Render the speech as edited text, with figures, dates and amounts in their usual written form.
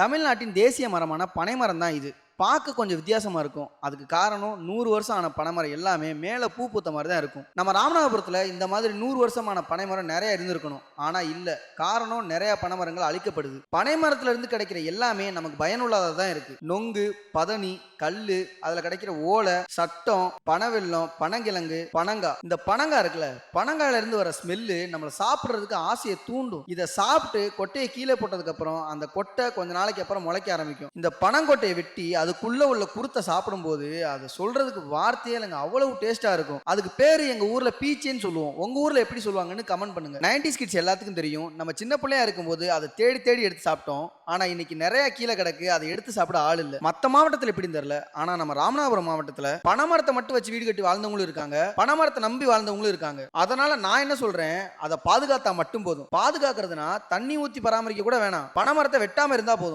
தமிழ்நாட்டின் தேசிய மரமான பனைமரம் தான் இது. பார்க்க கொஞ்சம் வித்தியாசமா இருக்கும். அதுக்கு காரணம் 100 வருஷம் ஆன பனைமரம் எல்லாமே மேல பூ பூத்த மாரி தான் இருக்கும். நம்ம ராமநாதபுரத்துல இந்த மாதிரி 100 வருஷமான பனைமரம் நெறைய இருந்திருக்கணும். ஆனா இல்ல. காரணம் நெறைய பனைமரங்கள் அழிக்கப்படுது. பனைமரத்துல இருந்து கிடைக்கிற எல்லாமே நமக்கு பயனுள்ளதா தான் இருக்கு. நொங்கு, பதனி, கல்லு, அதுல கிடைக்கிற ஓலை, சட்டம், பனவெல்லம், பனங்கிழங்கு, பனங்கா. இந்த பனங்கா இருக்குல்ல, பனங்காயில இருந்து வர ஸ்மெல்லு நம்மள சாப்பிடுறதுக்கு ஆசையை தூண்டும். இதை சாப்பிட்டு கொட்டையை கீழே போட்டதுக்கு அப்புறம் அந்த கொட்டை கொஞ்ச நாளைக்கு அப்புறம் முளைக்க ஆரம்பிக்கும். இந்த பனங்கொட்டையை வெட்டி அதுக்குள்ள உள்ள குருத்தை சாப்பிடும்போது அதை சொல்றதுக்கு வார்த்தையே இல்லைங்க, அவ்வளவு டேஸ்டா இருக்கும். அதுக்கு பேரு எங்க ஊர்ல பீச்சேன்னு சொல்லுவோம். உங்க ஊர்ல எப்படி சொல்லுவாங்கன்னு கமெண்ட் பண்ணுங்க. 90s கிட்ஸ் எல்லாத்துக்கும் தெரியும். நம்ம சின்ன பிள்ளையா இருக்கும்போது அதை தேடி தேடி எடுத்து சாப்பிட்டோம். ஆனா இன்னைக்கு நிறைய கீழே கிடக்கு, அதை எடுத்து சாப்பிட ஆள் இல்ல. மத்த மாவட்டத்தில் எப்படின்னு தெரியல, ஆனா நம்ம ராமநாதபுரம் மாவட்டத்துல பனைமரத்தை மட்டும் வச்சு வீடு கட்டி வாழ்ந்தவங்களும் இருக்காங்க, பனைமரத்தை நம்பி வாழ்ந்தவங்களும் இருக்காங்க. அதனால நான் என்ன சொல்றேன், அதை பாதுகாத்தா மட்டும் போதும். பாதுகாக்கிறதுனா தண்ணி ஊத்தி பராமரிக்க கூட வேணாம், பனைமரத்தை வெட்டாம இருந்தா போதும்.